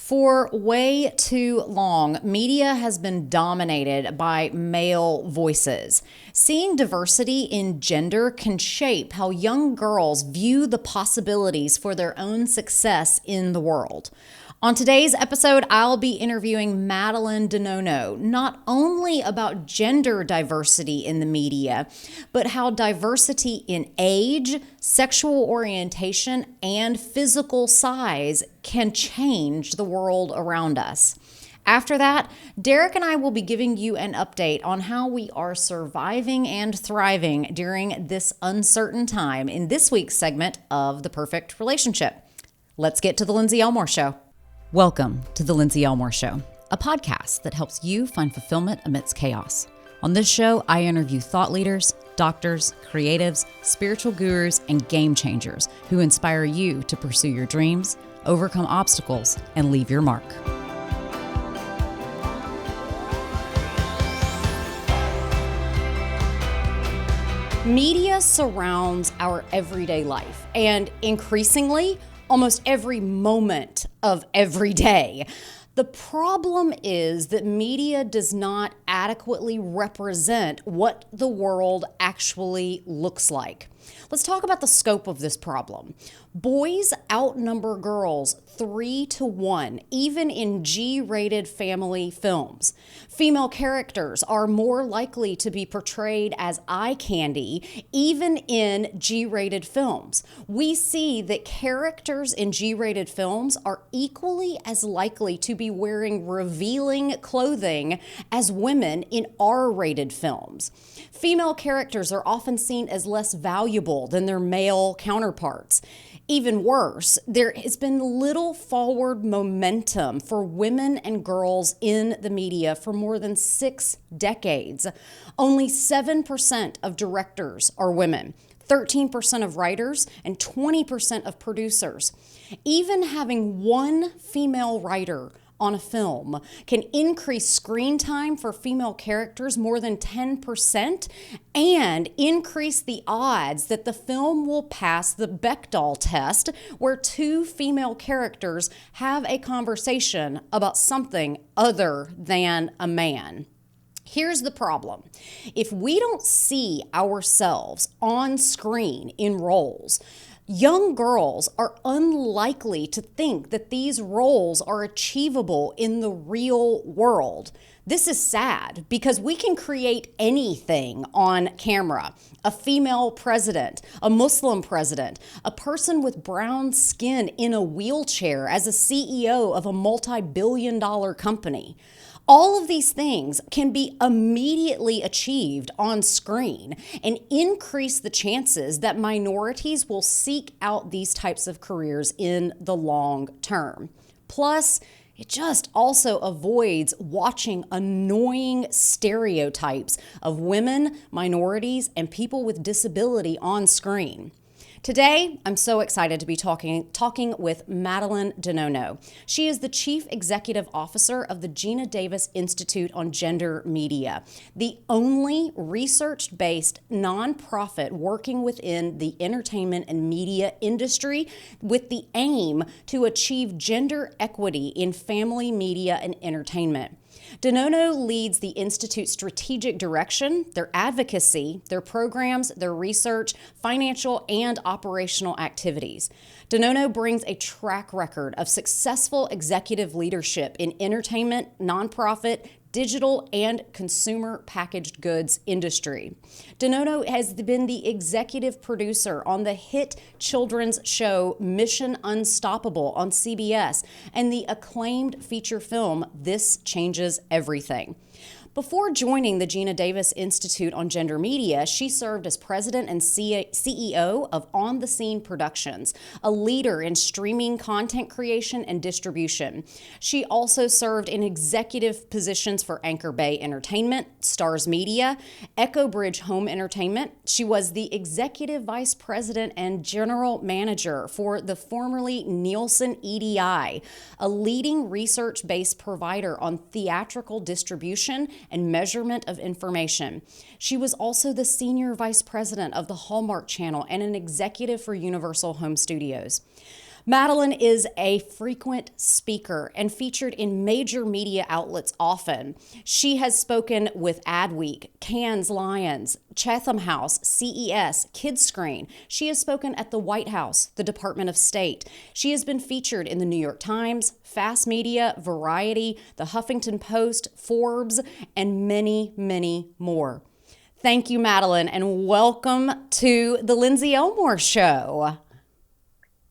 For way too long, media has been dominated by male voices. Seeing diversity in gender can shape how young girls view the possibilities for their own success in the world. On today's episode, I'll be interviewing Madeline DiNonno, not only about gender diversity in the media, but how diversity in age, sexual orientation, and physical size can change the world around us. After that, Derek and I will be giving you an update on how we are surviving and thriving during this uncertain time in this week's segment of The Perfect Relationship. Let's get to the Lindsey Elmore Show. Welcome to the Lindsey Elmore Show, a podcast that helps you find fulfillment amidst chaos. On this show, I interview thought leaders, doctors, creatives, spiritual gurus, and game changers who inspire you to pursue your dreams, overcome obstacles, and leave your mark. Media surrounds our everyday life, and increasingly, almost every moment of every day. The problem is that media does not adequately represent what the world actually looks like. Let's talk about the scope of this problem. Boys outnumber girls 3-1, even in G-rated family films. Female characters are more likely to be portrayed as eye candy, even in G-rated films. We see that characters in G-rated films are equally as likely to be wearing revealing clothing as women in R-rated films. Female characters are often seen as less valuable than their male counterparts. Even worse, there has been little forward momentum for women and girls in the media for more than 6 decades. Only 7% of directors are women, 13% of writers, and 20% of producers. Even having one female writer on a film can increase screen time for female characters more than 10% and increase the odds that the film will pass the Bechdel test, where 2 female characters have a conversation about something other than a man. Here's the problem. If we don't see ourselves on screen in roles, young girls are unlikely to think that these roles are achievable in the real world. This is sad because we can create anything on camera. A female president, a Muslim president, a person with brown skin in a wheelchair as a CEO of a multi-billion-dollar company. All of these things can be immediately achieved on screen and increase the chances that minorities will seek out these types of careers in the long term. Plus, it just also avoids watching annoying stereotypes of women, minorities, and people with disability on screen. Today, I'm so excited to be talking with Madeline DiNonno. She is the Chief Executive Officer of the Geena Davis Institute on Gender Media, the only research-based nonprofit working within the entertainment and media industry with the aim to achieve gender equity in family media and entertainment. DiNonno leads the Institute's strategic direction, their advocacy, their programs, their research, financial, and operational activities. DiNonno brings a track record of successful executive leadership in entertainment, nonprofit, digital, and consumer packaged goods industry. DiNonno has been the executive producer on the hit children's show Mission Unstoppable on CBS and the acclaimed feature film This Changes Everything. Before joining the Geena Davis Institute on Gender Media, she served as president and CEO of On the Scene Productions, a leader in streaming content creation and distribution. She also served in executive positions for Anchor Bay Entertainment, Stars Media, Echo Bridge Home Entertainment. She was the executive vice president and general manager for the formerly Nielsen EDI, a leading research-based provider on theatrical distribution and measurement of information. She was also the senior vice president of the Hallmark Channel and an executive for Universal Home Studios. Madeline is a frequent speaker and featured in major media outlets often. She has spoken with Adweek, Cannes Lions, Chatham House, CES, Kids Screen. She has spoken at the White House, the Department of State. She has been featured in the New York Times, Fast Media, Variety, the Huffington Post, Forbes, and many, many more. Thank you, Madeline, and welcome to the Lindsey Elmore Show.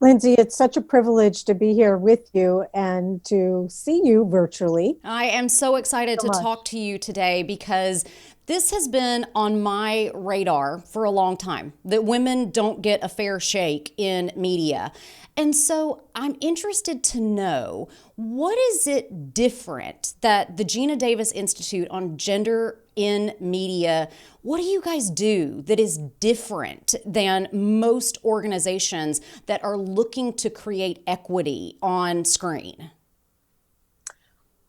Lindsey, it's such a privilege to be here with you and to see you virtually. I am so excited to talk to you today because this has been on my radar for a long time, that women don't get a fair shake in media. And so I'm interested to know, what is it different that the Geena Davis Institute on Gender in Media, what do you guys do that is different than most organizations that are looking to create equity on screen?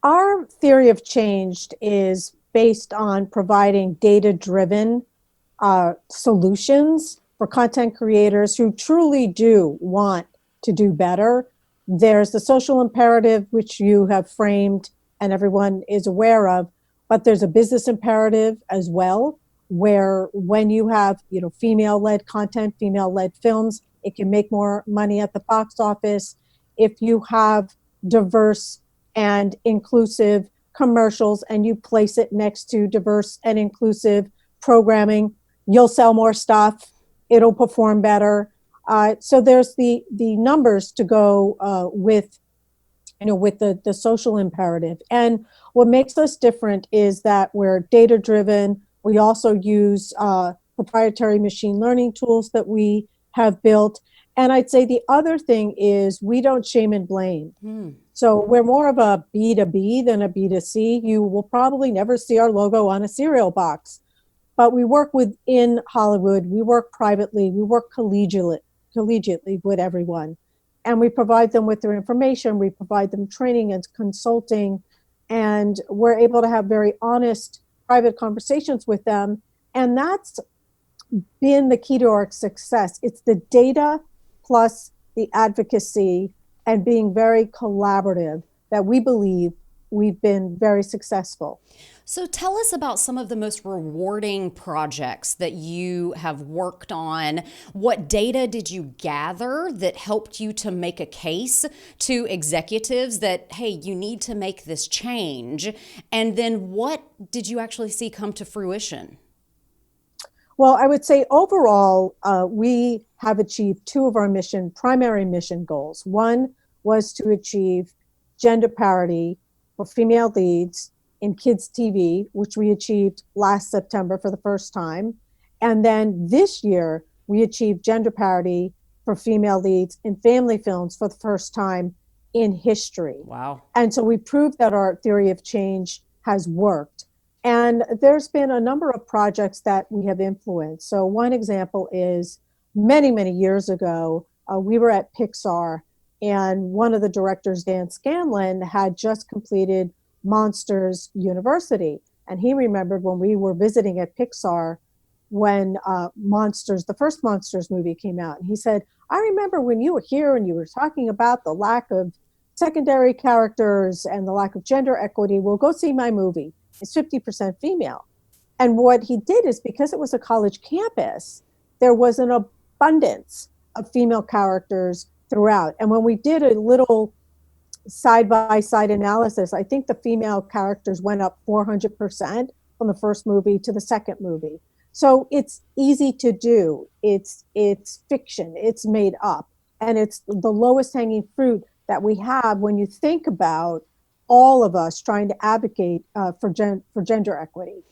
Our theory of change is based on providing data-driven solutions for content creators who truly do want to do better. There's the social imperative, which you have framed and everyone is aware of, but there's a business imperative as well, where when you have, female-led content, female-led films, it can make more money at the box office. If you have diverse and inclusive commercials and you place it next to diverse and inclusive programming, you'll sell more stuff, it'll perform better. So there's the numbers to go with the social imperative. And what makes us different is that we're data driven. We also use proprietary machine learning tools that we have built. And I'd say the other thing is we don't shame and blame. So we're more of a B2B than a B2C. You will probably never see our logo on a cereal box, but we work within Hollywood. We work privately. We work collegiately with everyone. And we provide them with their information. We provide them training and consulting. And we're able to have very honest, private conversations with them. And that's been the key to our success. It's the data plus the advocacy and being very collaborative that we believe we've been very successful. So tell us about some of the most rewarding projects that you have worked on. What data did you gather that helped you to make a case to executives that, hey, you need to make this change? And then what did you actually see come to fruition? Well, I would say overall, we have achieved two of our primary mission goals. One was to achieve gender parity for female leads in kids TV, which we achieved last September for the first time. And then this year, we achieved gender parity for female leads in family films for the first time in history. Wow. And so we proved that our theory of change has worked. And there's been a number of projects that we have influenced. So one example is many, many years ago, we were at Pixar, and one of the directors, Dan Scanlon, had just completed Monsters University. And he remembered when we were visiting at Pixar when the first Monsters movie came out. And he said, I remember when you were here and you were talking about the lack of secondary characters and the lack of gender equity. Well, go see my movie. It's 50% female. And what he did is, because it was a college campus, there was an abundance of female characters throughout. And when we did a little side-by-side analysis, I think the female characters went up 400% from the first movie to the second movie. So it's easy to do. It's fiction. It's made up. And it's the lowest hanging fruit that we have when you think about all of us trying to advocate for gender equity.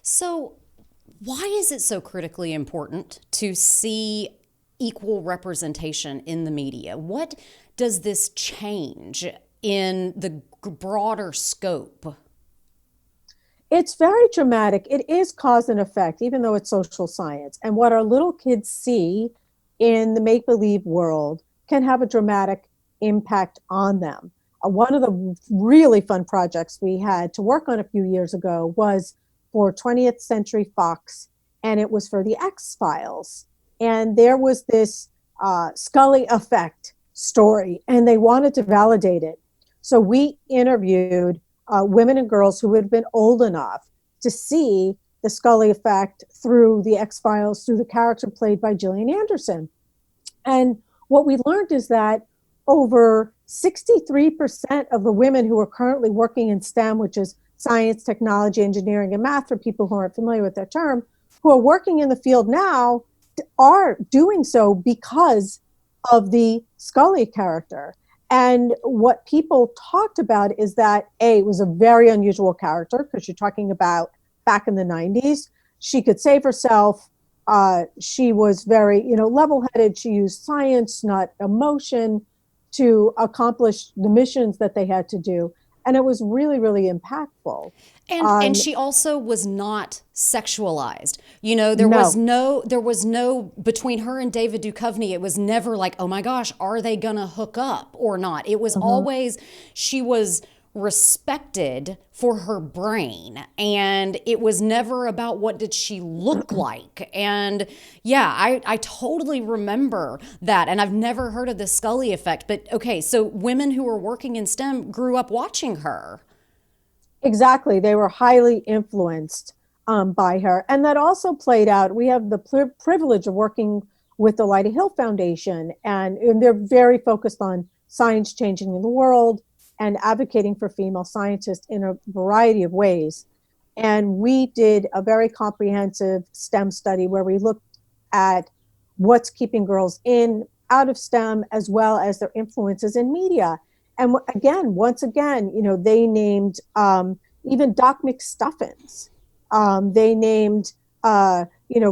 So why is it so critically important to see equal representation in the media? What does this change in the broader scope? It's very dramatic. It is cause and effect, even though it's social science. And what our little kids see in the make-believe world can have a dramatic impact on them. One of the really fun projects we had to work on a few years ago was for 20th Century Fox, and it was for the X-Files. And there was this Scully effect story, and they wanted to validate it. So we interviewed women and girls who had been old enough to see the Scully effect through the X-Files, through the character played by Gillian Anderson. And what we learned is that over 63% of the women who are currently working in STEM, which is science, technology, engineering, and math, for people who aren't familiar with that term, who are working in the field now are doing so because of the Scully character. And what people talked about is that, A, it was a very unusual character, because you're talking about back in the 90s. She could save herself. She was very, level-headed. She used science, not emotion, to accomplish the missions that they had to do. And it was really, really impactful. And she also was not sexualized. There No. was no between her and David Duchovny. It was never like, oh my gosh, are they gonna hook up or not? It was always, she was respected for her brain, and it was never about what did she look like. And yeah, I totally remember that, and I've never heard of the Scully effect. But okay, so women who were working in STEM grew up watching her. Exactly. They were highly influenced by her. And that also played out. We have the privilege of working with the Lyda Hill Foundation, and they're very focused on science changing the world and advocating for female scientists in a variety of ways. And we did a very comprehensive STEM study where we looked at what's keeping girls out of STEM, as well as their influences in media. And once again, they named even Doc McStuffins. They named,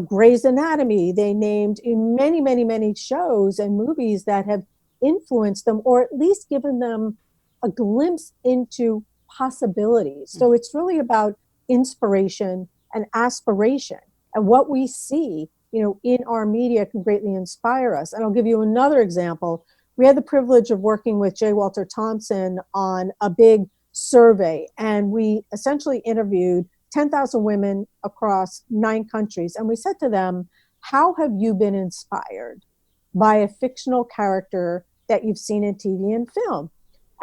Grey's Anatomy. They named many, many, many shows and movies that have influenced them, or at least given them a glimpse into possibilities. So it's really about inspiration and aspiration. And what we see, in our media can greatly inspire us. And I'll give you another example. We had the privilege of working with J. Walter Thompson on a big survey, and we essentially interviewed 10,000 women across 9 countries. And we said to them, how have you been inspired by a fictional character that you've seen in TV and film?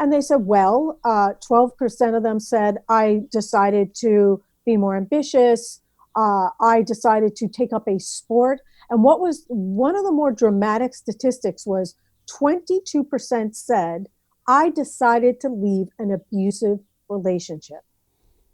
And they said, 12% of them said, I decided to be more ambitious. I decided to take up a sport. And what was one of the more dramatic statistics was 22% said, I decided to leave an abusive relationship.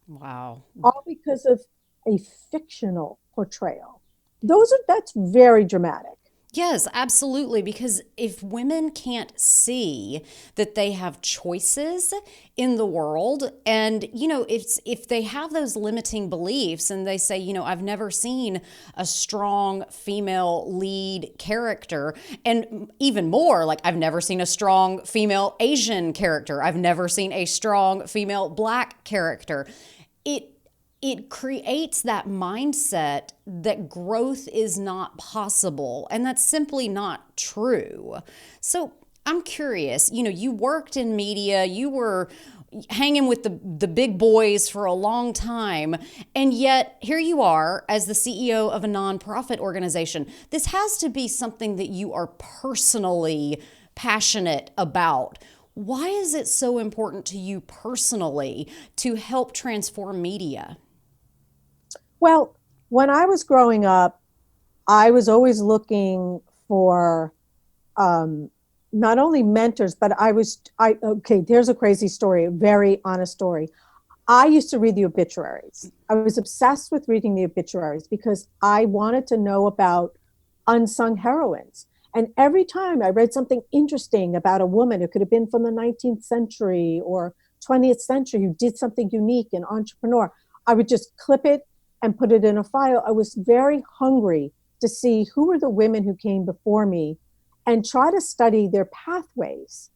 Wow. All because of a fictional portrayal. That's very dramatic. Yes, absolutely. Because if women can't see that they have choices in the world, and, if they have those limiting beliefs and they say, I've never seen a strong female lead character, and even more, like, I've never seen a strong female Asian character, I've never seen a strong female Black character, it creates that mindset that growth is not possible, and that's simply not true. So I'm curious, you worked in media, you were hanging with the big boys for a long time, and yet here you are as the CEO of a nonprofit organization. This has to be something that you are personally passionate about. Why is it so important to you personally to help transform media? Well, when I was growing up, I was always looking for not only mentors, but here's a crazy story, a very honest story. I used to read the obituaries. I was obsessed with reading the obituaries because I wanted to know about unsung heroines. And every time I read something interesting about a woman who could have been from the 19th century or 20th century who did something unique, an entrepreneur, I would just clip it and put it in a file. I was very hungry to see who were the women who came before me and try to study their pathways.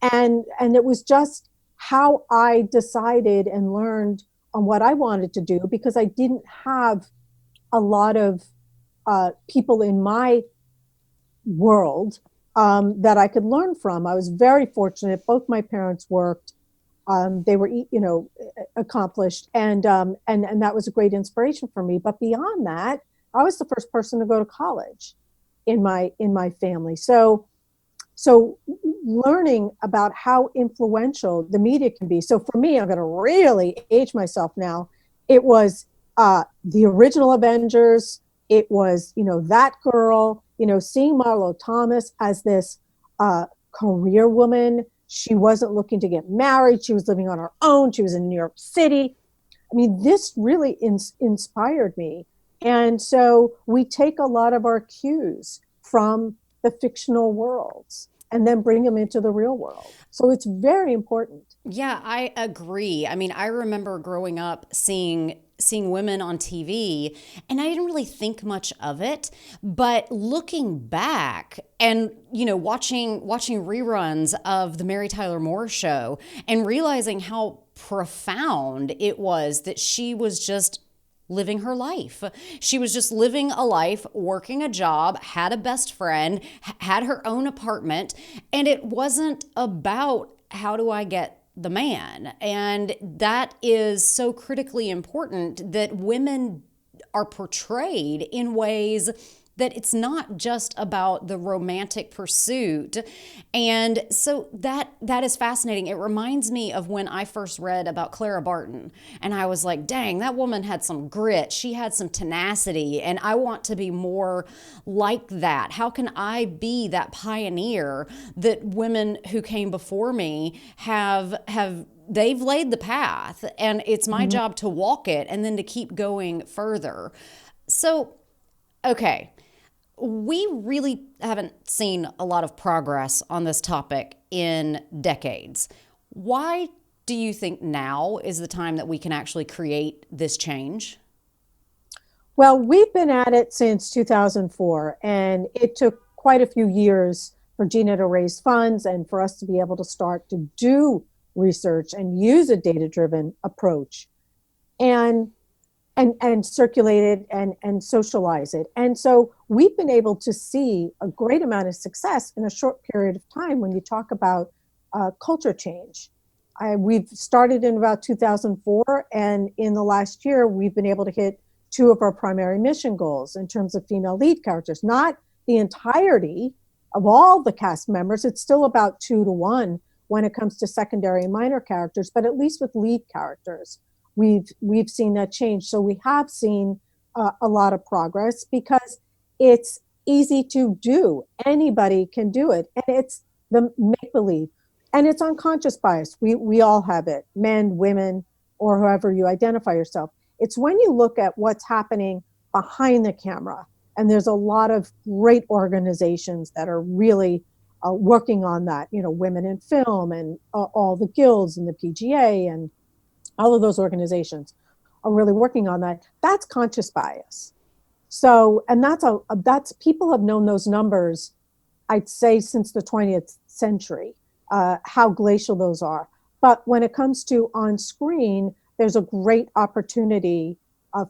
And it was just how I decided and learned on what I wanted to do, because I didn't have a lot of people in my world that I could learn from. I was very fortunate. Both my parents worked. They were, accomplished, and that was a great inspiration for me. But beyond that, I was the first person to go to college in my family. So So learning about how influential the media can be. So for me, I'm going to really age myself now. It was the original Avengers. It was, that girl, seeing Marlo Thomas as this career woman. She wasn't looking to get married. She was living on her own. She was in New York City. I mean, this really inspired me. And so we take a lot of our cues from the fictional worlds and then bring them into the real world. So it's very important. Yeah, I agree. I mean, I remember growing up seeing women on TV, and I didn't really think much of it, but looking back and watching reruns of the Mary Tyler Moore Show and realizing how profound it was that she was just living her life. She was just living a life, working a job, had a best friend, had her own apartment, and it wasn't about how do I get the man. And that is so critically important, that women are portrayed in ways that it's not just about the romantic pursuit. And so that is fascinating. It reminds me of when I first read about Clara Barton, and I was like, dang, that woman had some grit. She had some tenacity, and I want to be more like that. How can I be that pioneer that women who came before me have they've laid the path, and it's my job to walk it and then to keep going further. So, okay, we really haven't seen a lot of progress on this topic in decades. Why do you think now is the time that we can actually create this change? Well, we've been at it since 2004, and it took quite a few years for Geena to raise funds and for us to be able to start to do research and use a data-driven approach and circulate it and socialize it. And so we've been able to see a great amount of success in a short period of time when you talk about culture change. We've started in about 2004, and in the last year, we've been able to hit two of our primary mission goals in terms of female lead characters. Not the entirety of all the cast members. It's still about 2-to-1 when it comes to secondary and minor characters, but at least with lead characters, we've seen that change. So we have seen a lot of progress because it's easy to do. Anybody can do it, and it's the make-believe, and it's unconscious bias. We all have it, men, women, or however you identify yourself. It's when you look at what's happening behind the camera, and there's a lot of great organizations that are really working on that, Women in Film and all the guilds and the PGA and all of those organizations are really working on that. That's conscious bias. So, and that's people have known those numbers, I'd say, since the 20th century, how glacial those are. But when it comes to on screen, there's a great opportunity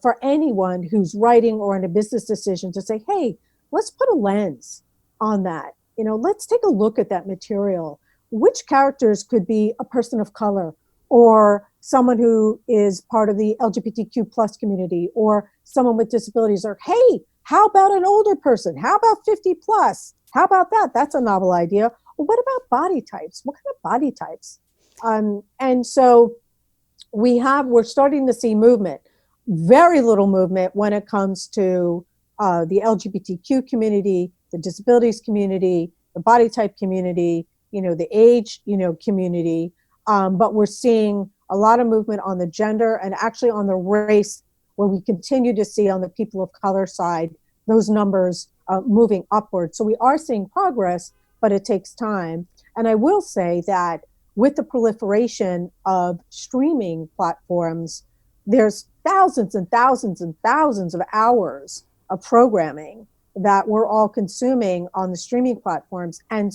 for anyone who's writing or in a business decision to say, hey, let's put a lens on that. Let's take a look at that material. Which characters could be a person of color, or someone who is part of the LGBTQ plus community, or someone with disabilities, or hey, how about an older person? How about 50 plus? How about that? That's a novel idea. Well, what about body types? What kind of body types? And so we're starting to see movement. Very little movement when it comes to the LGBTQ community, the disabilities community, the body type community, the age, community. But we're seeing a lot of movement on the gender and actually on the race, where we continue to see on the people of color side, those numbers moving upward. So we are seeing progress, but it takes time. And I will say that with the proliferation of streaming platforms, there's thousands and thousands and thousands of hours of programming that we're all consuming on the streaming platforms. And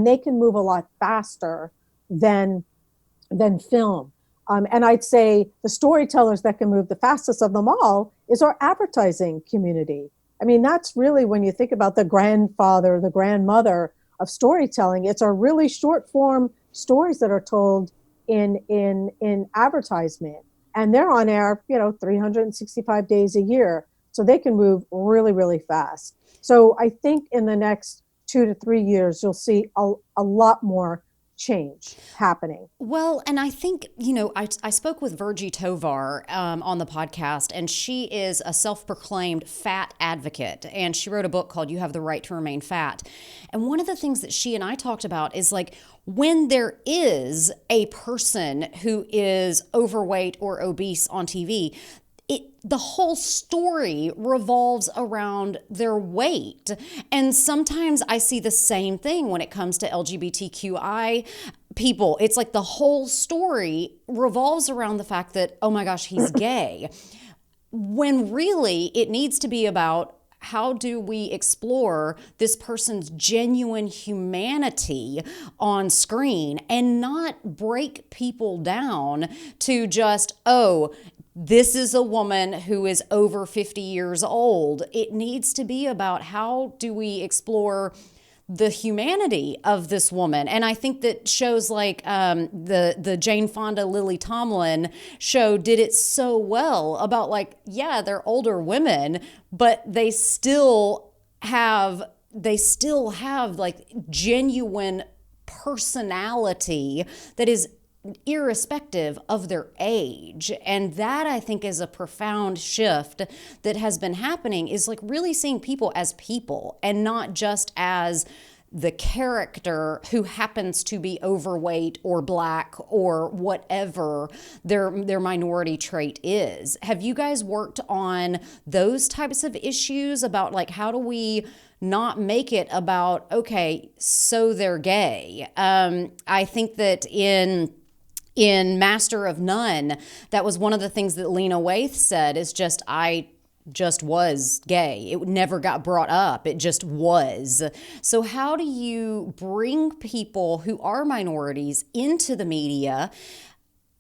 they can move a lot faster than film. And I'd say the storytellers that can move the fastest of them all is our advertising community. I mean, that's really, when you think about the grandfather, the grandmother of storytelling, it's our really short form stories that are told in advertisement. And they're on air, 365 days a year. So they can move really, really fast. So I think in the next 2 to 3 years, you'll see a lot more change happening. Well, and I think, I spoke with Virgie Tovar on the podcast, and she is a self-proclaimed fat advocate, and she wrote a book called You Have the Right to Remain Fat. And one of the things that she and I talked about is like, when there is a person who is overweight or obese on TV, the whole story revolves around their weight. And sometimes I see the same thing when it comes to LGBTQI people. It's like the whole story revolves around the fact that, oh my gosh, he's gay. When really it needs to be about, how do we explore this person's genuine humanity on screen and not break people down to just, oh, this is a woman who is over 50 years old. It needs to be about, how do we explore the humanity of this woman? And I think that shows like the Jane Fonda, Lily Tomlin show did it so well about like, yeah, they're older women, but they still have like genuine personality that is irrespective of their age. And that, I think, is a profound shift that has been happening, is like really seeing people as people and not just as the character who happens to be overweight or black or whatever their minority trait is. Have you guys worked on those types of issues about like, how do we not make it about, okay, so they're gay? I think that in Master of None, that was one of the things that Lena Waithe said, is just, I just was gay. It never got brought up. It just was. So how do you bring people who are minorities into the media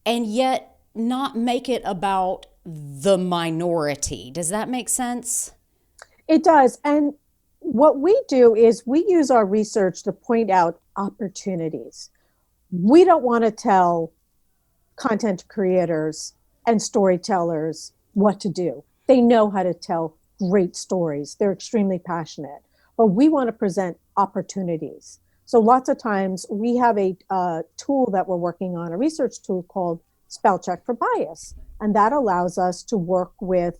and yet not make it about the minority? Does that make sense? It does. And what we do is we use our research to point out opportunities. We don't want to tell content creators and storytellers what to do. They know how to tell great stories. They're extremely passionate, but we want to present opportunities. So lots of times we have a tool that we're working on, a research tool called Spellcheck for Bias. And that allows us to work with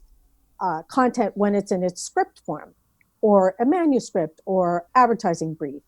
content when it's in its script form or a manuscript or advertising brief.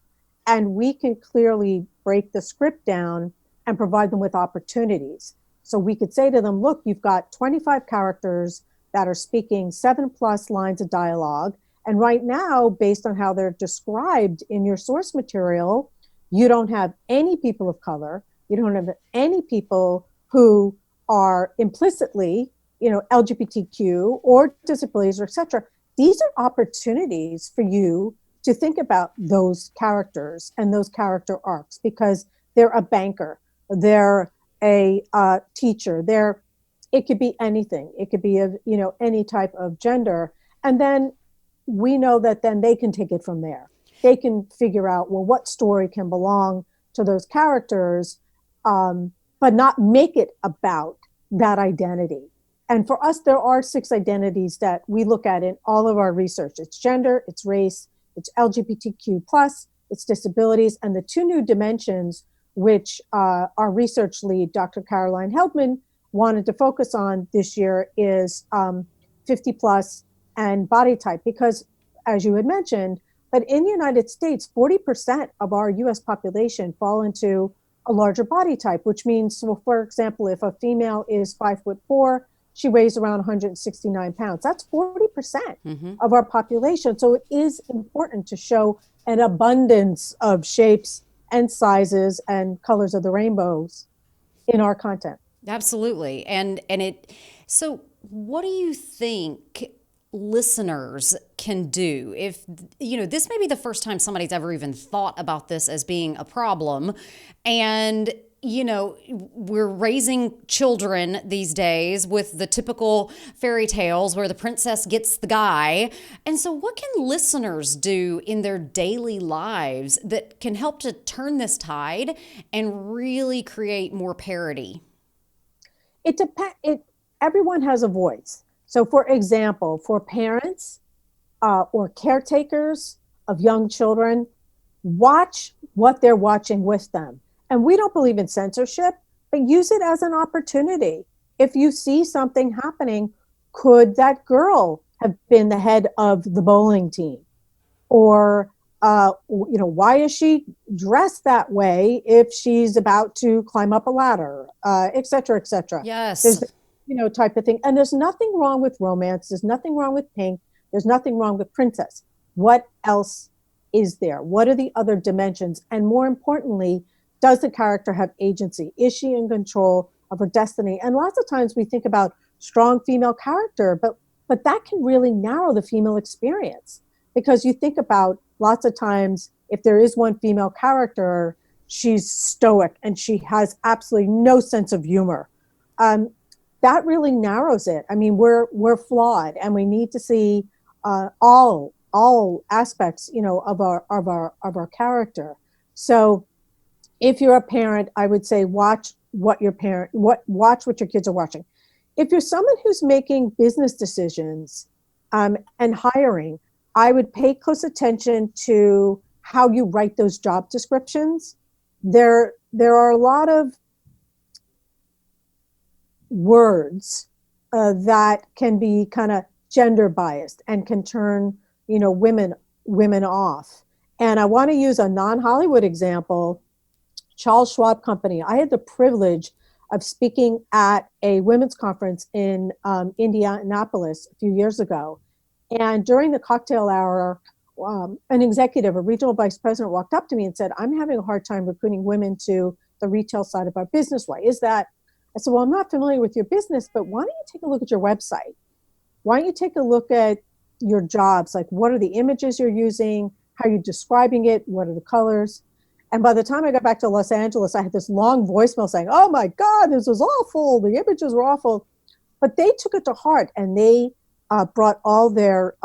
And we can clearly break the script down and provide them with opportunities. So we could say to them, look, you've got 25 characters that are speaking 7+ lines of dialogue. And right now, based on how they're described in your source material, you don't have any people of color. You don't have any people who are implicitly, LGBTQ or disabilities, or et cetera. These are opportunities for you to think about those characters and those character arcs, because they're a banker, they're a teacher, it could be anything. It could be of, any type of gender. And then we know that then they can take it from there. They can figure out, well, what story can belong to those characters, but not make it about that identity. And for us, there are 6 identities that we look at in all of our research. It's gender, it's race, it's LGBTQ+, it's disabilities, and the 2 new dimensions, which our research lead, Dr. Caroline Heldman, wanted to focus on this year, is 50+ and body type. Because, as you had mentioned, but in the United States, 40% of our US population fall into a larger body type, which means, so for example, if a female is 5'4", she weighs around 169 pounds. That's 40% of our population. So it is important to show an abundance of shapes and sizes and colors of the rainbows in our content. Absolutely. So what do you think listeners can do if, this may be the first time somebody's ever even thought about this as being a problem, and we're raising children these days with the typical fairy tales where the princess gets the guy. And so what can listeners do in their daily lives that can help to turn this tide and really create more parity? It depends. Everyone has a voice. So for example, for parents or caretakers of young children, watch what they're watching with them. And we don't believe in censorship, but use it as an opportunity. If you see something happening, could that girl have been the head of the bowling team? Or, why is she dressed that way if she's about to climb up a ladder, et cetera, et cetera. Yes. There's, type of thing. And there's nothing wrong with romance. There's nothing wrong with pink. There's nothing wrong with princess. What else is there? What are the other dimensions? And more importantly, does the character have agency? Is she in control of her destiny? And lots of times we think about strong female character, but that can really narrow the female experience, because you think about lots of times if there is one female character, she's stoic and she has absolutely no sense of humor. That really narrows it. I mean, we're flawed, and we need to see all aspects, of our character. So if you're a parent, I would say watch what your kids are watching. If you're someone who's making business decisions and hiring, I would pay close attention to how you write those job descriptions. There are a lot of words that can be kind of gender biased and can turn, women off. And I want to use a non-Hollywood example. Charles Schwab Company. I had the privilege of speaking at a women's conference in Indianapolis a few years ago. And during the cocktail hour, an executive, a regional vice president, walked up to me and said, "I'm having a hard time recruiting women to the retail side of our business. Why is that?" I said, "Well, I'm not familiar with your business, but why don't you take a look at your website? Why don't you take a look at your jobs? Like, what are the images you're using? How are you describing it? What are the colors?" And by the time I got back to Los Angeles, I had this long voicemail saying, "Oh my God, this was awful. The images were awful." But they took it to heart, and they brought all their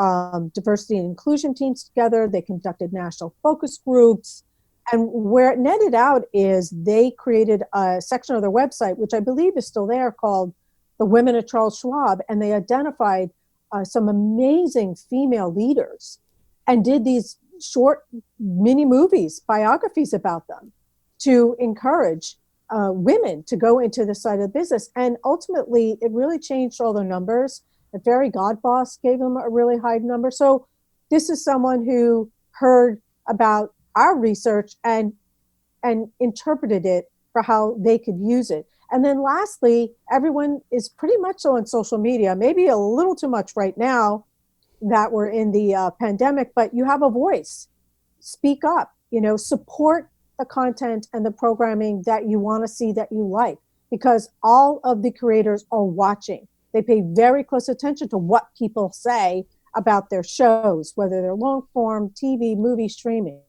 diversity and inclusion teams together. They conducted national focus groups. And where it netted out is they created a section of their website, which I believe is still there, called The Women at Charles Schwab. And they identified some amazing female leaders and did these short mini movies, biographies about them, to encourage women to go into this side of the business. And ultimately, it really changed all the numbers. The Fairy Godboss gave them a really high number. So this is someone who heard about our research and interpreted it for how they could use it. And then lastly, everyone is pretty much so on social media, maybe a little too much right now that we're in the pandemic, but you have a voice. Speak up, support the content and the programming that you want to see, that you like, because all of the creators are watching. They pay very close attention to what people say about their shows, whether they're long form, TV, movie, streaming.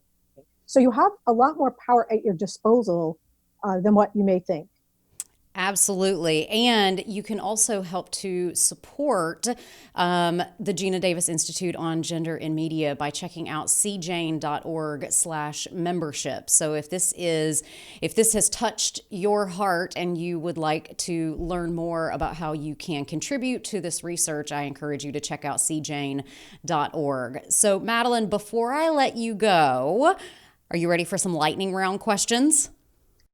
So you have a lot more power at your disposal than what you may think. Absolutely. And you can also help to support the Geena Davis Institute on Gender in Media by checking out cjane.org/membership. So if this has touched your heart and you would like to learn more about how you can contribute to this research, I encourage you to check out cjane.org. So Madeline, before I let you go, are you ready for some lightning round questions?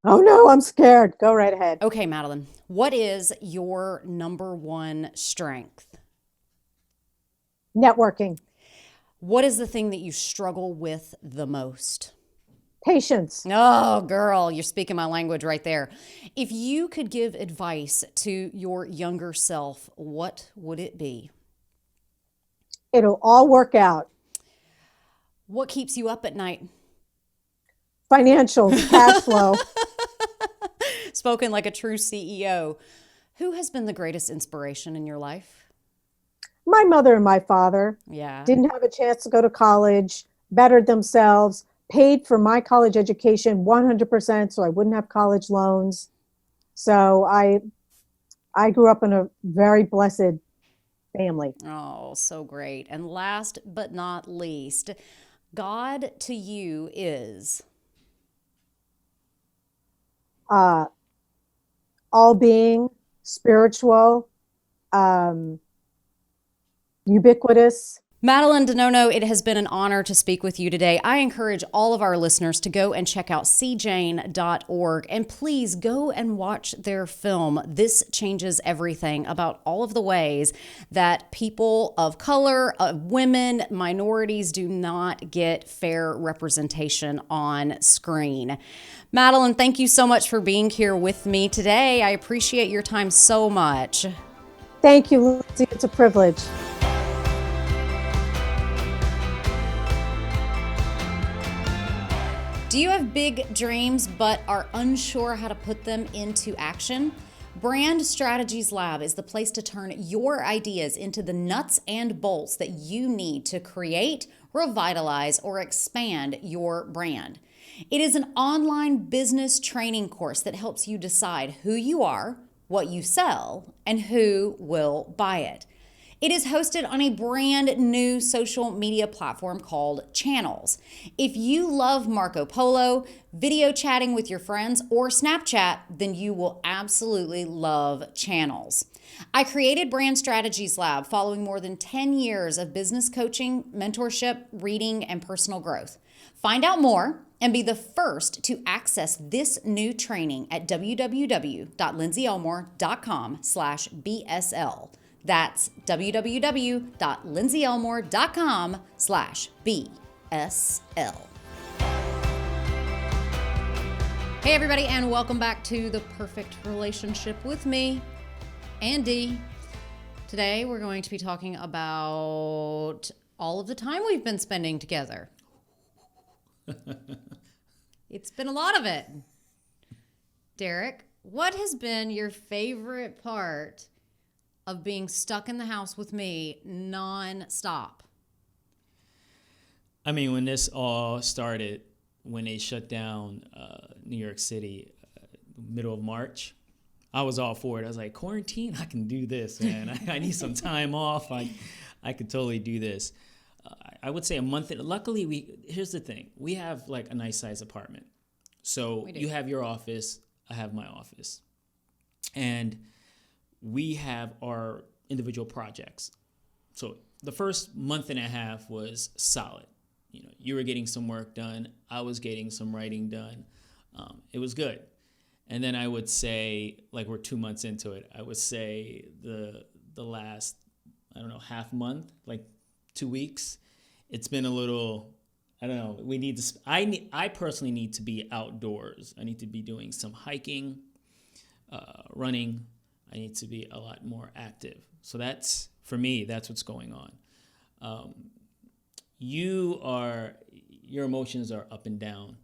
Oh no, I'm scared. Go right ahead. Okay, Madeline, what is your number one strength? Networking. What is the thing that you struggle with the most? Patience. Oh, girl, you're speaking my language right there. If you could give advice to your younger self, what would it be? It'll all work out. What keeps you up at night? Financials, cash flow. Spoken like a true CEO. Who has been the greatest inspiration in your life? My mother and my father. Yeah. Didn't have a chance to go to college, bettered themselves, paid for my college education 100% so I wouldn't have college loans. So I grew up in a very blessed family. Oh, so great. And last but not least, God to you is? All being, spiritual, ubiquitous, Madeline DiNonno, it has been an honor to speak with you today. I encourage all of our listeners to go and check out cjane.org, and please go and watch their film, This Changes Everything, about all of the ways that people of color, women, minorities do not get fair representation on screen. Madeline, thank you so much for being here with me today. I appreciate your time so much. Thank you, Lindsey. It's a privilege. Do you have big dreams but are unsure how to put them into action? Brand Strategies Lab is the place to turn your ideas into the nuts and bolts that you need to create, revitalize, or expand your brand. It is an online business training course that helps you decide who you are, what you sell, and who will buy it. It is hosted on a brand new social media platform called Channels. If you love Marco Polo, video chatting with your friends, or Snapchat, then you will absolutely love Channels. I created Brand Strategies Lab following more than 10 years of business coaching, mentorship, reading, and personal growth. Find out more and be the first to access this new training at www.lindseyelmore.com/BSL. That's www.lindseyelmore.com/BSL. Hey everybody, and welcome back to The Perfect Relationship with me, Andy. Today we're going to be talking about all of the time we've been spending together. It's been a lot of it. Derek, what has been your favorite part of being stuck in the house with me non-stop? I mean, when this all started, when they shut down New York City, middle of March, I was all for it. I was like, quarantine, I can do this, man. I need some time off. I could totally do this. I would say a month. Luckily, here's the thing. We have like a nice size apartment. So you have your office, I have my office. And we have our individual projects. So the first month and a half was solid. You know, you were getting some work done. I was getting some writing done. It was good. And then I would say, like we're 2 months into it, I would say the last, I don't know, half month, like 2 weeks, it's been a little, I don't know, we need to, I personally need to be outdoors. I need to be doing some hiking, running. I need to be a lot more active. So that's, for me, that's what's going on. Your emotions are up and down.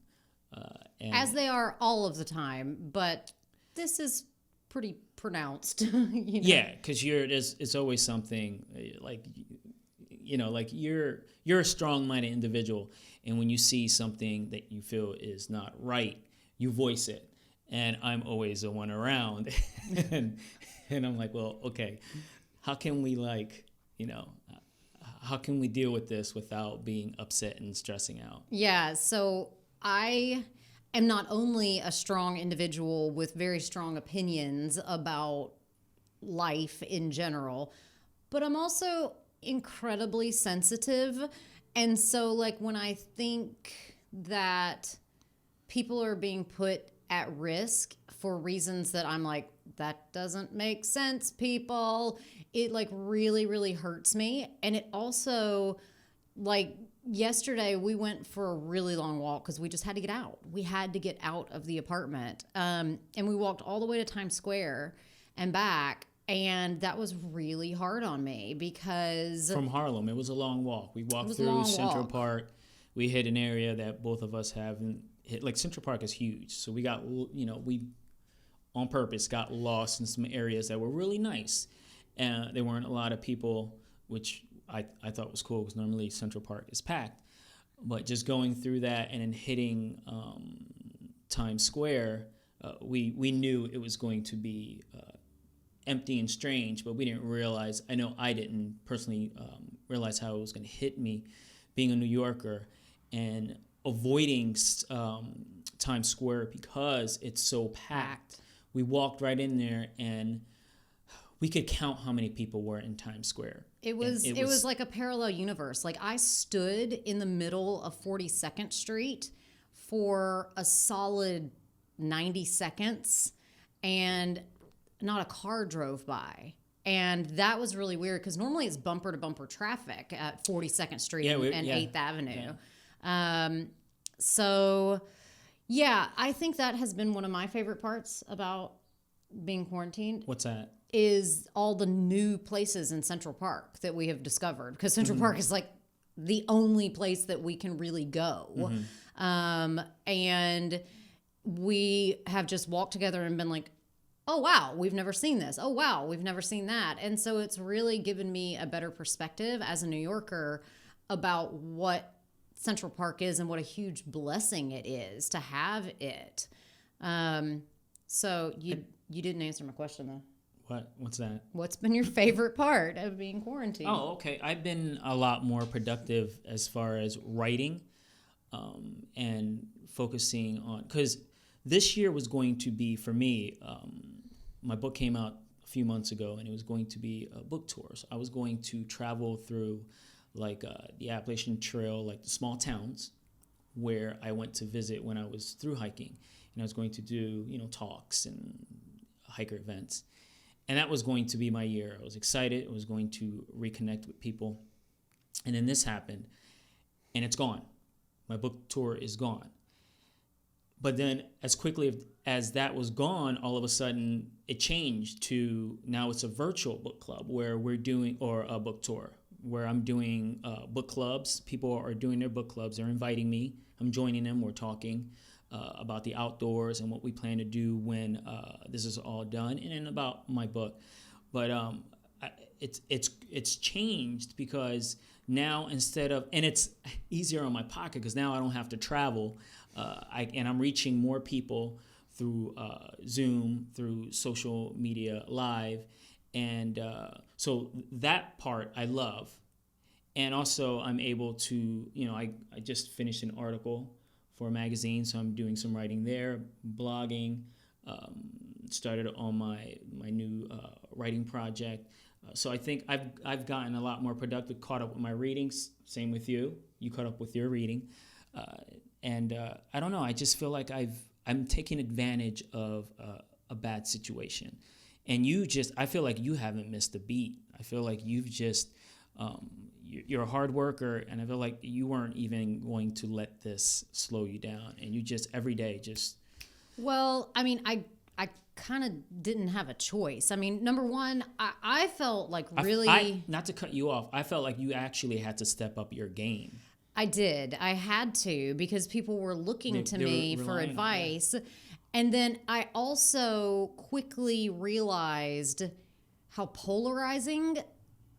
And as they are all of the time, but this is pretty pronounced. You know? Yeah, because it's always something like, you know, like you're a strong-minded individual, and when you see something that you feel is not right, you voice it. And I'm always the one around, and I'm like, well, okay, how can we how can we deal with this without being upset and stressing out? Yeah, so I am not only a strong individual with very strong opinions about life in general, but I'm also incredibly sensitive. And so, like, when I think that people are being put at risk for reasons that I'm like, that doesn't make sense, people, it like really, really hurts me. And it also, like, yesterday we went for a really long walk because we just had to get out. We had to get out of the apartment. And we walked all the way to Times Square and back. And that was really hard on me because from Harlem, it was a long walk. We walked through Central Park. We hit an area that both of us haven't hit. Like, Central Park is huge. So we got, we on purpose got lost in some areas that were really nice. And there weren't a lot of people, which I thought was cool because normally Central Park is packed. But just going through that and then hitting Times Square, we knew it was going to be empty and strange, but we didn't realize, I know I didn't personally realize how it was going to hit me being a New Yorker and avoiding Times Square because it's so packed. We walked right in there and we could count how many people were in Times Square. It was like a parallel universe. Like, I stood in the middle of 42nd Street for a solid 90 seconds, and not a car drove by. And that was really weird, because normally it's bumper to bumper traffic at 42nd Street and 8th Avenue. Yeah. So, yeah, I think that has been one of my favorite parts about being quarantined. What's that? Is all the new places in Central Park that we have discovered, because Central Park is like the only place that we can really go. And we have just walked together and been like, oh, wow, we've never seen this. Oh, wow, we've never seen that. And so it's really given me a better perspective as a New Yorker about what Central Park is and what a huge blessing it is to have it. So you didn't answer my question, though. What's that? What's been your favorite part of being quarantined? Oh, okay. I've been a lot more productive as far as writing and focusing on, because this year was going to be, for me, my book came out a few months ago, and it was going to be a book tour. So I was going to travel through like the Appalachian Trail, like the small towns where I went to visit when I was through hiking. And I was going to do, talks and hiker events. And that was going to be my year. I was excited. I was going to reconnect with people. And then this happened, and it's gone. My book tour is gone. But then as quickly as that was gone, all of a sudden it changed to now it's a virtual book club where we're doing, or a book tour, where I'm doing book clubs. People are doing their book clubs. They're inviting me. I'm joining them. We're talking about the outdoors and what we plan to do when this is all done, and then about my book. But it's changed because now instead of, and it's easier on my pocket because now I don't have to travel, and I'm reaching more people through Zoom, through social media live, and so that part I love. And also I'm able to, I just finished an article for a magazine, so I'm doing some writing there, blogging, started on my new writing project. So I think I've gotten a lot more productive, caught up with my readings. Same with you. You caught up with your reading. And I don't know, I just feel like I'm taking advantage of a bad situation. And I feel like you haven't missed a beat. I feel like you've just, you're a hard worker, and I feel like you weren't even going to let this slow you down. And you just, every day, just... Well, I mean, I kind of didn't have a choice. I mean, number one, I felt like really... not to cut you off, I felt like you actually had to step up your game. I did. I had to, because people were looking to me for advice. And then I also quickly realized how polarizing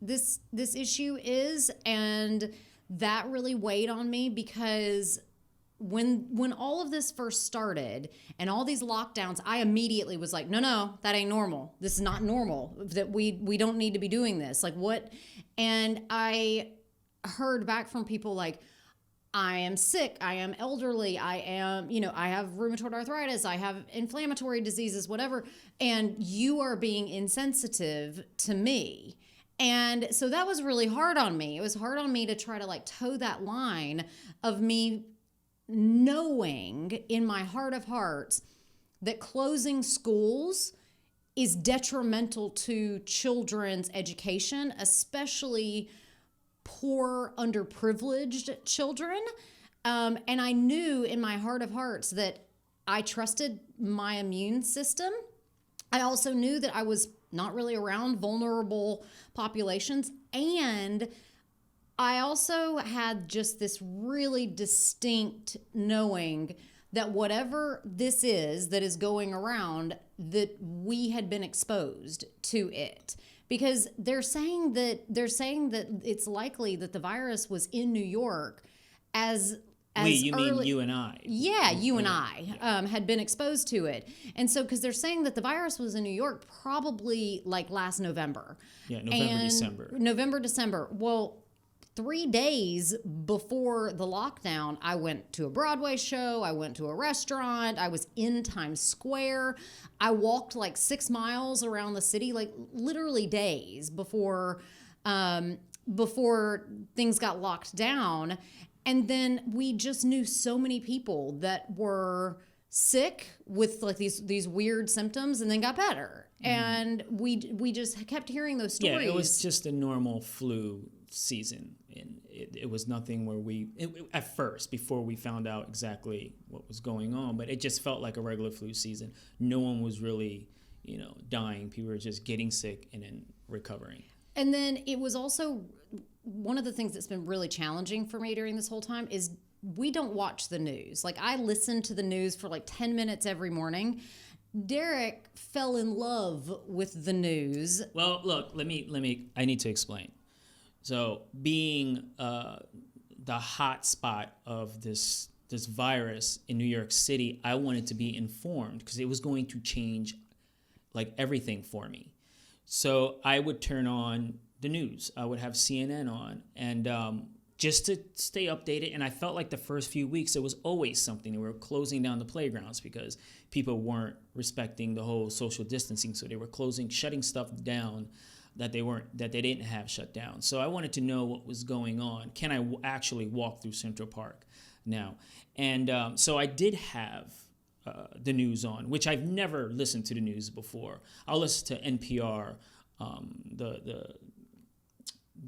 this issue is, and that really weighed on me, because when all of this first started and all these lockdowns, I immediately was like, no, that ain't normal. This is not normal. That we don't need to be doing this. Like, what? And I heard back from people like, I am sick, I am elderly, I am, I have rheumatoid arthritis, I have inflammatory diseases, whatever, and you are being insensitive to me. And so that was really hard on me. It was hard on me to try to toe that line of me knowing in my heart of hearts that closing schools is detrimental to children's education, especially poor, underprivileged children. And I knew in my heart of hearts that I trusted my immune system. I also knew that I was not really around vulnerable populations. And I also had just this really distinct knowing that whatever this is that is going around, that we had been exposed to it. Because they're saying that it's likely that the virus was in New York as you early, mean you and I? Yeah, you and I had been exposed to it, and so because they're saying that the virus was in New York probably last November. Yeah, November, December. November, December. Well, 3 days before the lockdown, I went to a Broadway show, I went to a restaurant, I was in Times Square. I walked like 6 miles around the city, like literally days before things got locked down. And then we just knew so many people that were sick with like these weird symptoms and then got better. And we just kept hearing those stories. Yeah, it was just a normal flu season, and it was nothing where at first, before we found out exactly what was going on, but it just felt like a regular flu season. No one was really, dying. People were just getting sick and then recovering. And then it was also one of the things that's been really challenging for me during this whole time is we don't watch the news. Like, I listen to the news for like 10 minutes every morning. Derek fell in love with the news. Well, look, I need to explain. So being the hot spot of this virus in New York City, I wanted to be informed because it was going to change like everything for me. So I would turn on the news. I would have CNN on, and just to stay updated. And I felt like the first few weeks, it was always something. They were closing down the playgrounds because people weren't respecting the whole social distancing. So they were shutting stuff down that they didn't have shut down. So I wanted to know what was going on. Can I actually walk through Central Park now? And so I did have the news on, which I've never listened to the news before. I'll listen to NPR,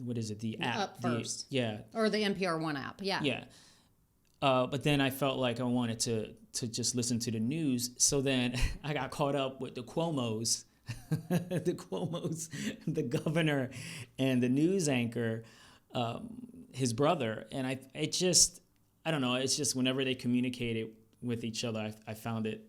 what is it? The app. Up first. Yeah. Or the NPR One app. Yeah. Yeah. But then I felt like I wanted to just listen to the news. So then I got caught up with the Cuomos, the governor and the news anchor, his brother. And I don't know. It's just whenever they communicated with each other, I found it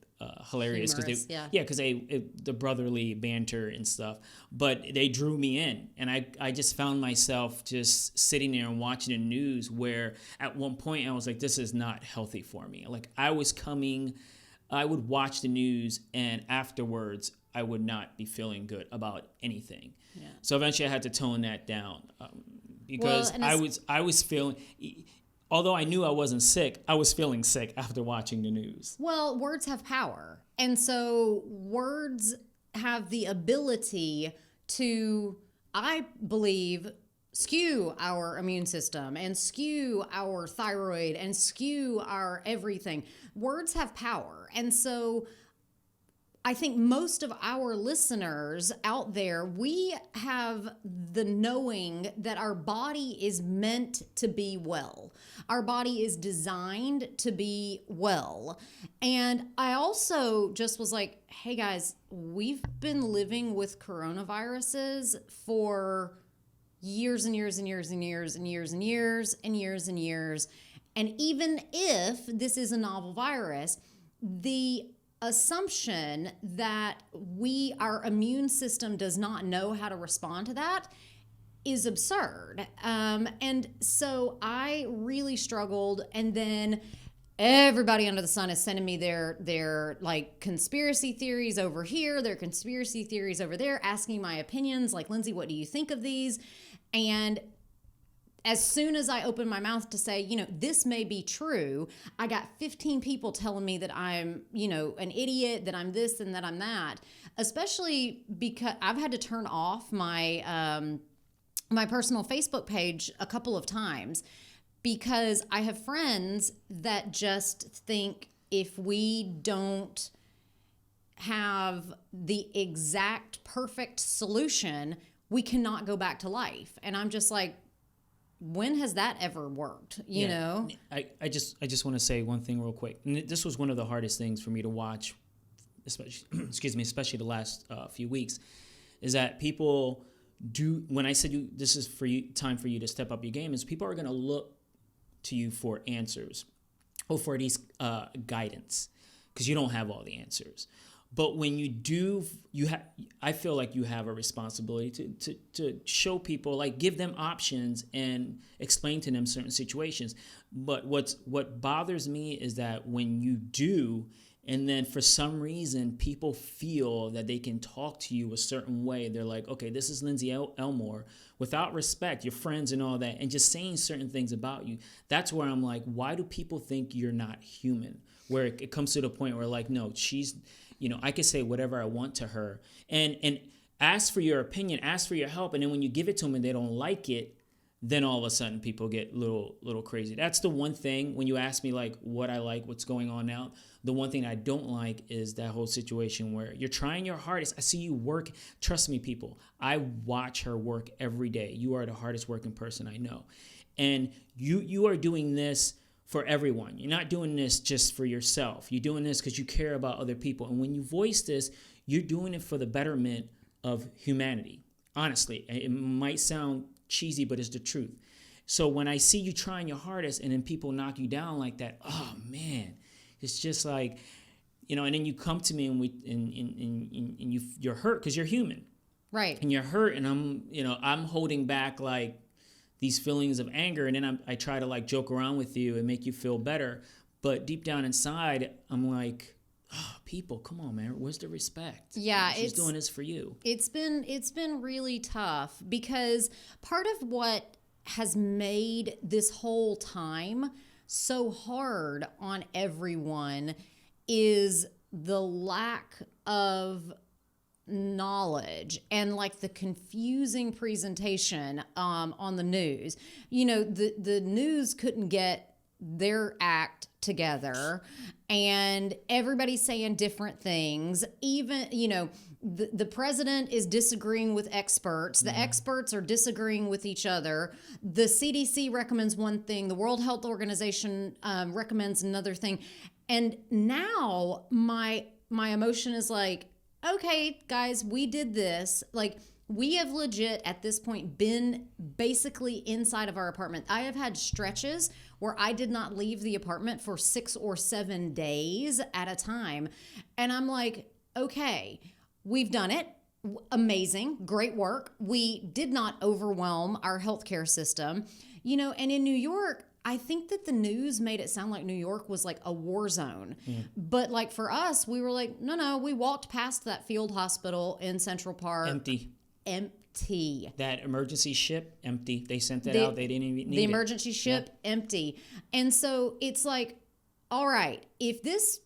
hilarious because because the brotherly banter and stuff, but they drew me in, and I just found myself just sitting there and watching the news, where at one point I was like, this is not healthy for me. Like, I would watch the news, and afterwards I would not be feeling good about anything. Yeah. So eventually I had to tone that down because I was feeling. Although I knew I wasn't sick, I was feeling sick after watching the news. Well, words have power. And so words have the ability to, I believe, skew our immune system and skew our thyroid and skew our everything. Words have power. And so I think most of our listeners out there, we have the knowing that our body is meant to be well. Our body is designed to be well. And I also just was like, hey guys, we've been living with coronaviruses for years and years and years and years and years and years and years and years. And even if this is a novel virus, the assumption that our immune system does not know how to respond to that is absurd. And so I really struggled. And then everybody under the sun is sending me their like conspiracy theories over here, their conspiracy theories over there, asking my opinions. Like, Lindsey, what do you think of these? And as soon as I opened my mouth to say, this may be true, I got 15 people telling me that I'm, an idiot, that I'm this and that I'm that, especially because I've had to turn off my my personal Facebook page a couple of times because I have friends that just think if we don't have the exact perfect solution, we cannot go back to life. And I'm just like, when has that ever worked? You know? I just want to say one thing real quick. And this was one of the hardest things for me to watch, especially the last few weeks, is that people do, when I said this is time for you to step up your game, is people are going to look to you for answers or for these guidance, because you don't have all the answers. But when you do, I feel like you have a responsibility to show people, like, give them options and explain to them certain situations. But what bothers me is that when you do And then for some reason, people feel that they can talk to you a certain way. They're like, okay, this is Lindsey Elmore, without respect, your friends and all that, and just saying certain things about you. That's where I'm like, why do people think you're not human? Where it comes to the point where like, no, she's, I can say whatever I want to her. And ask for your opinion, ask for your help. And then when you give it to them and they don't like it, then all of a sudden people get little crazy. That's the one thing when you ask me like what I like, what's going on now. The one thing I don't like is that whole situation where you're trying your hardest. I see you work. Trust me, people. I watch her work every day. You are the hardest working person I know. And you are doing this for everyone. You're not doing this just for yourself. You're doing this because you care about other people. And when you voice this, you're doing it for the betterment of humanity. Honestly, it might sound cheesy, but it's the truth. So when I see you trying your hardest and then people knock you down like that, oh man, it's just like, and then you come to me and you're hurt because you're human, right? And you're hurt, and I'm holding back like these feelings of anger, and then I try to like joke around with you and make you feel better, but deep down inside, I'm like, oh, people, come on, man, where's the respect? Yeah, she's doing this for you. It's been really tough because part of what has made this whole time so hard on everyone is the lack of knowledge and like the confusing presentation on the news. The news couldn't get their act together and everybody's saying different things. Even, the president is disagreeing with experts. The experts are disagreeing with each other. The CDC recommends one thing. The World Health Organization recommends another thing. And now my emotion is like, okay, guys, we did this. Like, we have legit at this point been basically inside of our apartment. I have had stretches where I did not leave the apartment for 6 or 7 days at a time. And I'm like, okay, we've done it. Amazing. Great work. We did not overwhelm our healthcare system. And in New York, I think that the news made it sound like New York was like a war zone. But like for us, we were like, no, we walked past that field hospital in Central Park. Empty. That emergency ship, empty. They sent that out. They didn't even need the emergency ship, empty. And so it's like, all right, if this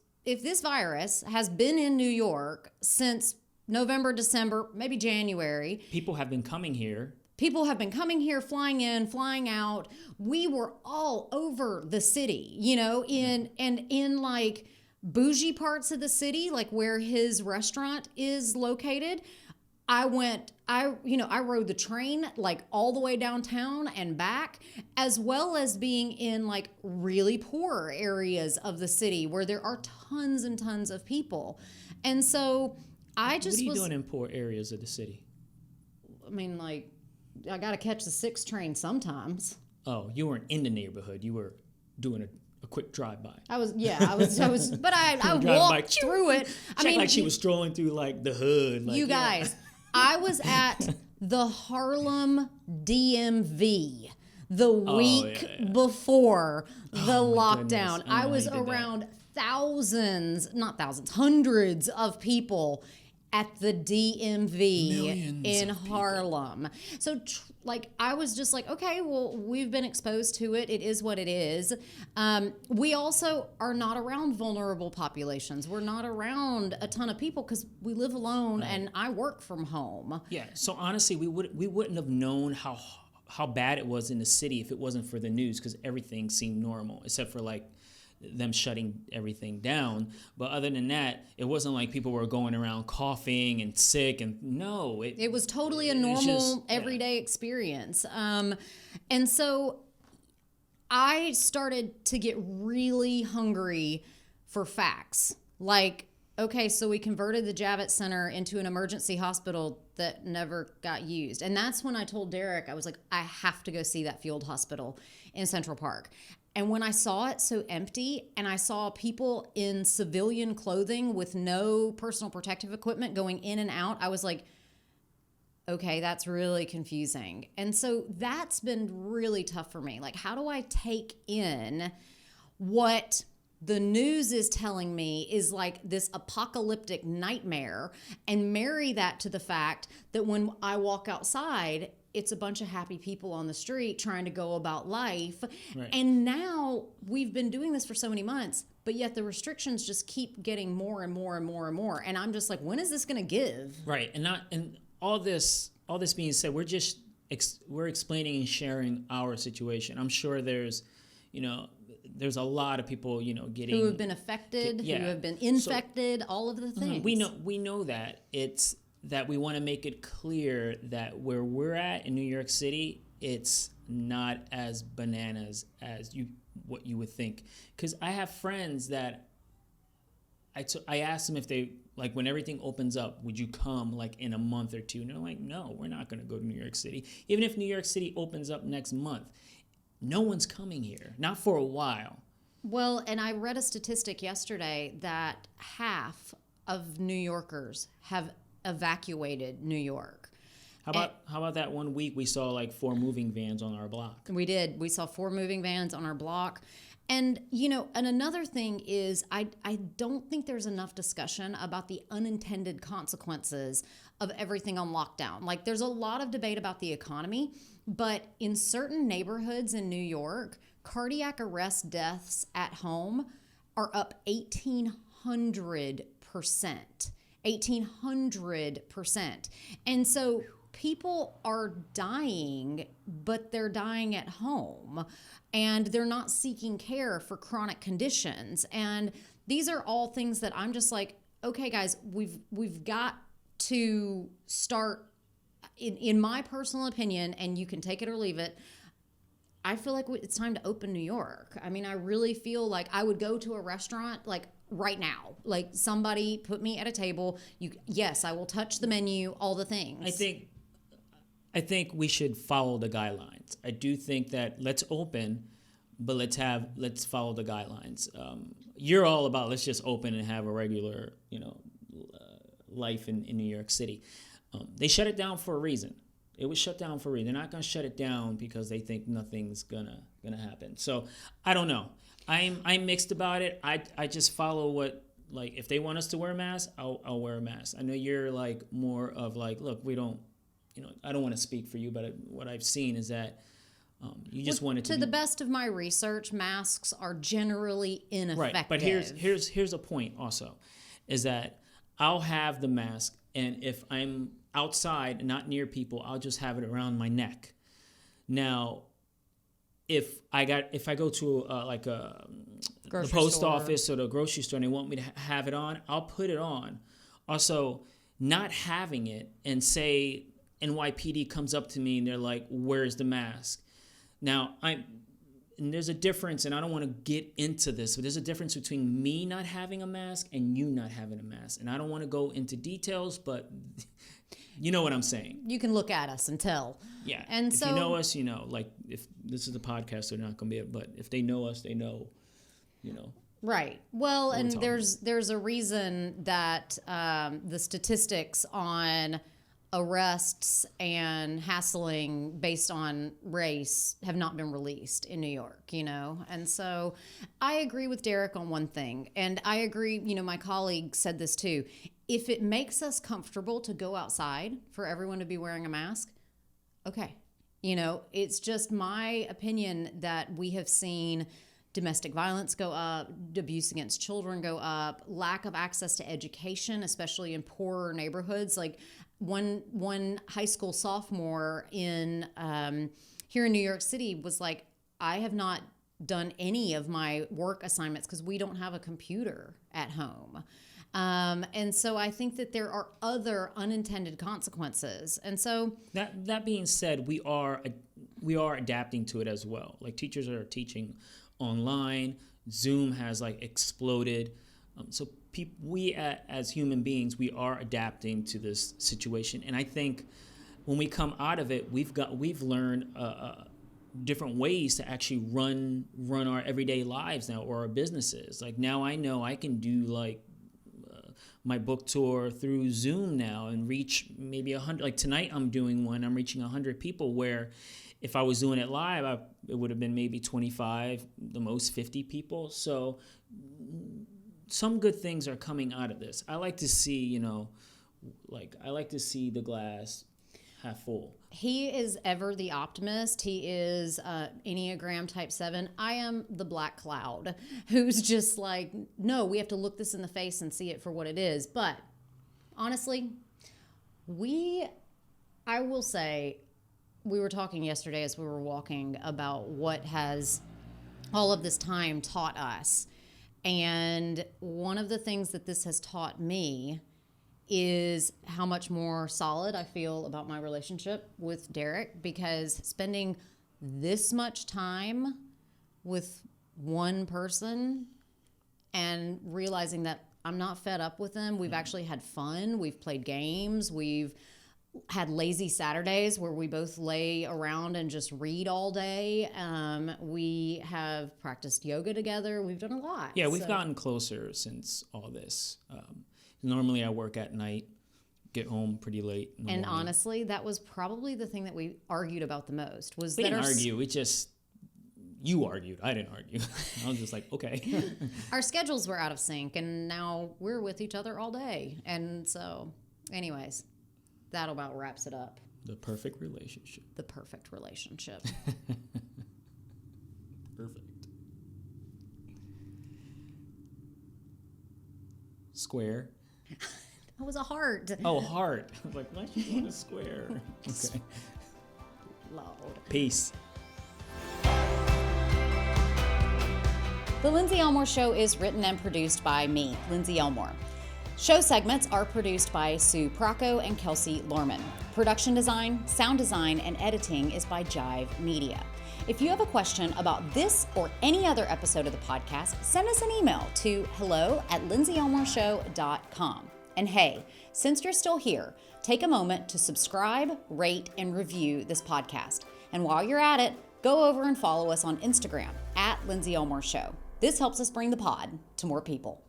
virus has been in New York since November, December, maybe January. People have been coming here. Flying in, flying out. We were all over the city, in like bougie parts of the city, like where his restaurant is located. I rode the train like all the way downtown and back, as well as being in like really poor areas of the city where there are tons and tons of people. And so I just What are you doing in poor areas of the city? I mean, like, I got to catch the 6 train sometimes. Oh, you weren't in the neighborhood. You were doing a quick drive-by. I was, but I walked through it. I mean, like she was strolling through like the hood. Like, you guys, I was at the Harlem DMV the week before the lockdown. I was around hundreds of people at the DMV in Harlem. So I was just like, okay, well, we've been exposed to it. It is what it is. We also are not around vulnerable populations. We're not around a ton of people because we live alone and I work from home. Yeah. So honestly, we wouldn't have known how bad it was in the city if it wasn't for the news, because everything seemed normal except for like them shutting everything down. But other than that, it wasn't like people were going around coughing and sick, and no. It was totally a normal, everyday experience. And so I started to get really hungry for facts. Like, okay, so we converted the Javits Center into an emergency hospital that never got used. And that's when I told Derek, I was like, I have to go see that field hospital in Central Park. And when I saw it so empty and I saw people in civilian clothing with no personal protective equipment going in and out, I was like, okay, that's really confusing. And so that's been really tough for me. Like, how do I take in what the news is telling me is like this apocalyptic nightmare, and marry that to the fact that when I walk outside, it's a bunch of happy people on the street trying to go about life. Right. And now we've been doing this for so many months, but yet the restrictions just keep getting more and more and more and more. And I'm just like, when is this going to give? Right. And all this being said, we're explaining and sharing our situation. I'm sure there's a lot of people, getting, who have been affected, who have been infected, all of the things. We know that it's that we want to make it clear that where we're at in New York City, it's not as bananas as what you would think. Because I have friends that I asked them if they, like, when everything opens up, would you come like in a month or two? And they're like, no, we're not going to go to New York City. Even if New York City opens up next month, no one's coming here, not for a while. Well, and I read a statistic yesterday that half of New Yorkers have evacuated New York. How about that one week we saw like 4 moving vans on our block? We did. We saw 4 moving vans on our block. And, and another thing is I don't think there's enough discussion about the unintended consequences of everything on lockdown. Like, there's a lot of debate about the economy, but in certain neighborhoods in New York, cardiac arrest deaths at home are up 1,800%. 1,800%. And so people are dying, but they're dying at home, and they're not seeking care for chronic conditions. And these are all things that I'm just like, okay, guys, we've got to start, in my personal opinion, and you can take it or leave it, I feel like it's time to open New York. I mean, I really feel like I would go to a restaurant like right now, like somebody put me at a table. Yes, I will touch the menu, all the things. I think we should follow the guidelines. I do think that let's open, but let's follow the guidelines. You're all about let's just open and have a regular, life in New York City. They shut it down for a reason. It was shut down for a reason. They're not going to shut it down because they think nothing's gonna happen. So I don't know. I'm mixed about it. I just follow what, like, if they want us to wear a mask, I'll wear a mask. I know you're like more of like, look, we don't, I don't want to speak for you, but what I've seen is that you just want it to be, the best of my research, masks are generally ineffective. Right, but here's a point also, is that I'll have the mask, and if I'm outside and not near people, I'll just have it around my neck. Now, if I go to the post office or the grocery store and they want me to have it on, I'll put it on. Also, not having it, and say NYPD comes up to me and they're like, "Where's the mask?" Now, and there's a difference, and I don't want to get into this, but there's a difference between me not having a mask and you not having a mask. And I don't want to go into details, but you know what I'm saying. You can look at us and tell. Yeah. And if you know us, like, if this is a podcast, they're not going to be able, but if they know us, they know, Right. Well, and there's a reason that the statistics on arrests and hassling based on race have not been released in New York, And so I agree with Derek on one thing. And I agree, my colleague said this too. If it makes us comfortable to go outside for everyone to be wearing a mask, okay. It's just my opinion that we have seen domestic violence go up, abuse against children go up, lack of access to education, especially in poorer neighborhoods. Like one high school sophomore in here in New York City was like, I have not done any of my work assignments because we don't have a computer at home. And so I think that there are other unintended consequences. And so that being said, we are adapting to it as well. Like, teachers are teaching online. Zoom has like exploded. So we as human beings, we are adapting to this situation. And I think when we come out of it, we've learned different ways to actually run our everyday lives now, or our businesses. Like, now I know I can do like my book tour through Zoom now and reach maybe 100. Like tonight I'm doing one, I'm reaching 100 people, where if I was doing it live, it would have been maybe 25, the most 50 people. So some good things are coming out of this. I like to see, I like to see the glass half full. He is ever the optimist. He is Enneagram type 7. I am the black cloud who's just like, no, we have to look this in the face and see it for what it is. But honestly, I will say, we were talking yesterday as we were walking about what has all of this time taught us. And one of the things that this has taught me is how much more solid I feel about my relationship with Derek, because spending this much time with one person and realizing that I'm not fed up with him. We've actually had fun. We've played games. We've had lazy Saturdays where we both lay around and just read all day. We have practiced yoga together. We've done a lot. Yeah, we've gotten closer since all this. Normally I work at night, get home pretty late in the morning. Honestly, that was probably the thing that we argued about the most. We didn't argue. You argued. I didn't argue. I was just like, okay. Our schedules were out of sync, and now we're with each other all day. And so, anyways, that about wraps it up. The perfect relationship. The perfect relationship. Perfect. Square. That was a heart. Oh, heart. I was like, why should you want a square? Okay. Loud. Peace. The Lindsey Elmore Show is written and produced by me, Lindsey Elmore. Show segments are produced by Sue Procco and Kelsey Lorman. Production design, sound design, and editing is by Jive Media. If you have a question about this or any other episode of the podcast, send us an email to hello@lindseyelmoreshow.com. And hey, since you're still here, take a moment to subscribe, rate, and review this podcast. And while you're at it, go over and follow us on Instagram @Lindsey Elmore Show. This helps us bring the pod to more people.